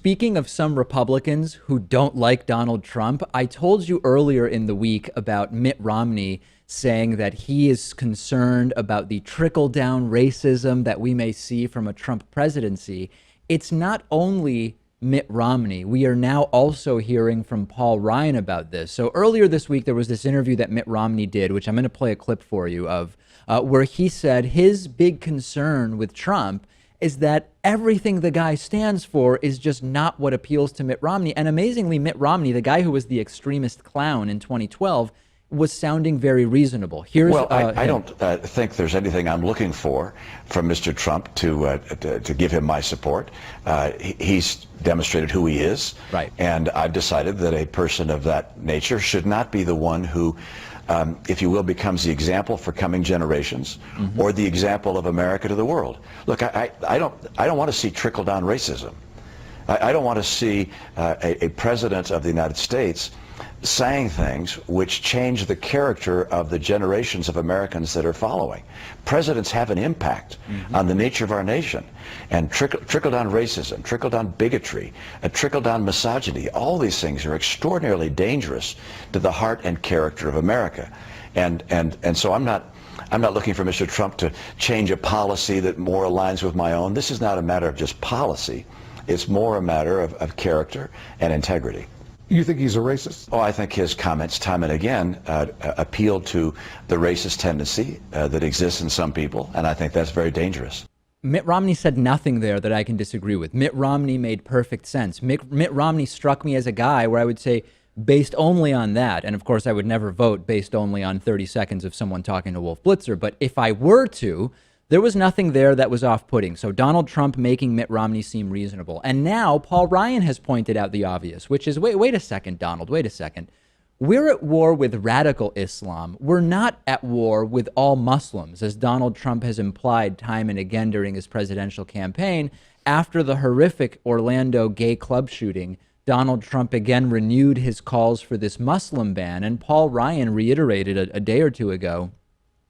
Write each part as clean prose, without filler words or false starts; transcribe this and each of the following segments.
speaking of some Republicans who don't like Donald Trump, I told you earlier in the week about Mitt Romney saying that he is concerned about the trickle-down racism that we may see from a Trump presidency. It's not only Mitt Romney. We are now also hearing from Paul Ryan about this. So earlier this week, there was this interview that Mitt Romney did, which I'm going to play a clip for you of, where he said his big concern with Trump is that everything the guy stands for is just not what appeals to Mitt Romney. And amazingly, Mitt Romney, the guy who was the extremist clown in 2012, was sounding very reasonable. Here's I don't think there's anything I'm looking for from Mr. Trump to give him my support. He's demonstrated who he is, right? And I've decided that a person of that nature should not be the one who, if you will, becomes the example for coming generations, or the example of America to the world. Look, I don't want to see trickle-down racism. I don't want to see a president of the United States saying things which change the character of the generations of Americans that are following. Presidents have an impact on the nature of our nation. And trickle-down racism, trickle-down bigotry, trickle-down misogyny, all these things are extraordinarily dangerous to the heart and character of America. And so I'm not looking for Mr. Trump to change a policy that more aligns with my own. This is not a matter of just policy. It's more a matter of character and integrity. You think he's a racist? Oh, I think his comments time and again appeal to the racist tendency that exists in some people, and I think that's very dangerous. Mitt Romney said nothing there that I can disagree with. Mitt Romney made perfect sense. Mitt Romney struck me as a guy where I would say, based only on that, and of course I would never vote based only on 30 seconds of someone talking to Wolf Blitzer, but if I were to, there was nothing there that was off-putting. So Donald Trump making Mitt Romney seem reasonable. And now Paul Ryan has pointed out the obvious, which is, wait a second, Donald, wait a second. We're at war with radical Islam. We're not at war with all Muslims, as Donald Trump has implied time and again during his presidential campaign. After the horrific Orlando gay club shooting, Donald Trump again renewed his calls for this Muslim ban. And Paul Ryan reiterated a day or two ago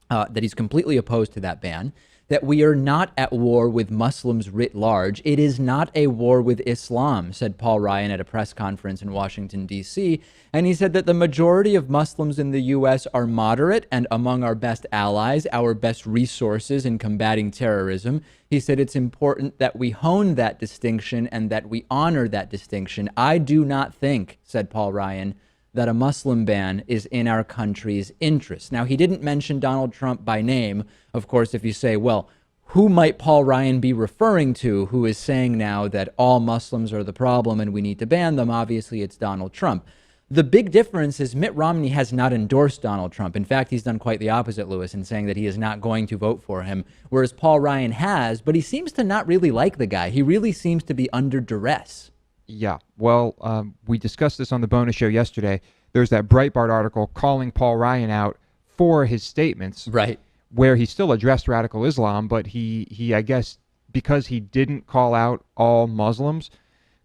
that he's completely opposed to that ban, that we are not at war with Muslims writ large. It is not a war with Islam, said Paul Ryan at a press conference in Washington, D.C. And he said that the majority of Muslims in the U.S. are moderate and among our best allies, our best resources in combating terrorism. He said it's important that we hone that distinction and that we honor that distinction. I do not think, said Paul Ryan, that a Muslim ban is in our country's interest. Now, he didn't mention Donald Trump by name. Of course, if you say, well, who might Paul Ryan be referring to who is saying now that all Muslims are the problem and we need to ban them? Obviously, it's Donald Trump. The big difference is Mitt Romney has not endorsed Donald Trump. In fact, he's done quite the opposite, Lewis, in saying that he is not going to vote for him, whereas Paul Ryan has, but he seems to not really like the guy. He really seems to be under duress. Yeah, well, we discussed this on the bonus show yesterday. There's that Breitbart article calling Paul Ryan out for his statements, right, where he still addressed radical Islam, but he I guess, because he didn't call out all Muslims,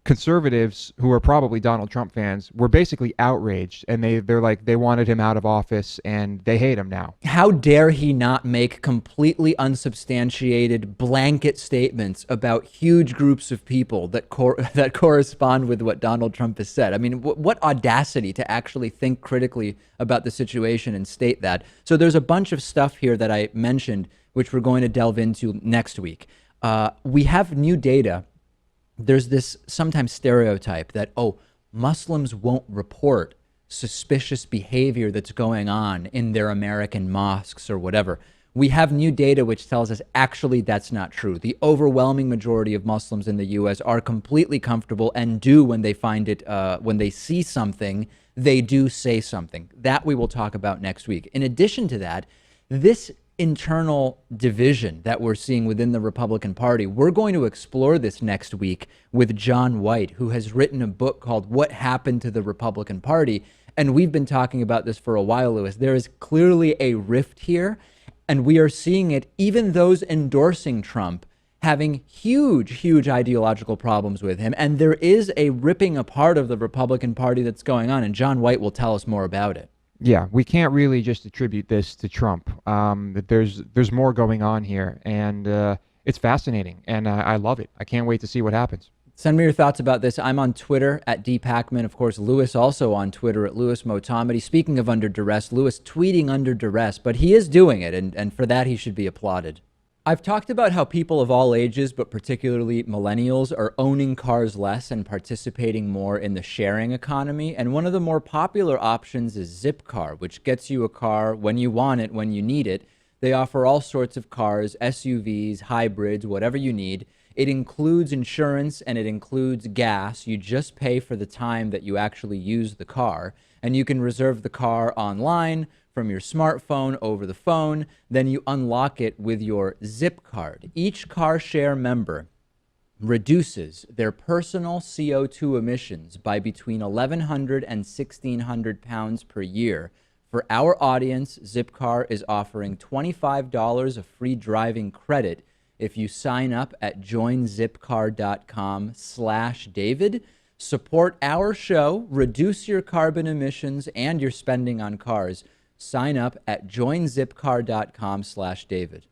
conservatives who are probably Donald Trump fans were basically outraged, and they're like, they wanted him out of office and they hate him now. How dare he not make completely unsubstantiated blanket statements about huge groups of people that correspond with what Donald Trump has said? I mean, what audacity to actually think critically about the situation and state that. So there's a bunch of stuff here that I mentioned, which we're going to delve into next week. We have new data. There's this sometimes stereotype that, oh, Muslims won't report suspicious behavior that's going on in their American mosques or whatever. We have new data which tells us actually that's not true. The overwhelming majority of Muslims in the U.S. are completely comfortable and do, when they find it, when they see something, they do say something. That we will talk about next week. In addition to that, this internal division that we're seeing within the Republican Party, we're going to explore this next week with John White, who has written a book called What Happened to the Republican Party. And we've been talking about this for a while, Lewis. There is clearly a rift here, and we are seeing it, even those endorsing Trump having huge ideological problems with him. And there is a ripping apart of the Republican Party that's going on, and John White will tell us more about it. Yeah, we can't really just attribute this to Trump. There's more going on here, and it's fascinating, and I love it. I can't wait to see what happens. Send me your thoughts about this. I'm on Twitter at @dpakman. Of course, Lewis also on Twitter at @LewisMotomedy. Speaking of under duress, Lewis tweeting under duress, but he is doing it, and for that he should be applauded. I've talked about how people of all ages, but particularly millennials, are owning cars less and participating more in the sharing economy. And one of the more popular options is Zipcar, which gets you a car when you want it, when you need it. They offer all sorts of cars, SUVs, hybrids, whatever you need. It includes insurance and it includes gas. You just pay for the time that you actually use the car. And you can reserve the car online from your smartphone over the phone. Then you unlock it with your Zip card. Each car share member reduces their personal CO2 emissions by between 1,100 and 1,600 pounds per year. For our audience, Zipcar is offering $25 of free driving credit if you sign up at joinzipcar.com/David. Support our show, reduce your carbon emissions and your spending on cars. Sign up at joinzipcar.com/David.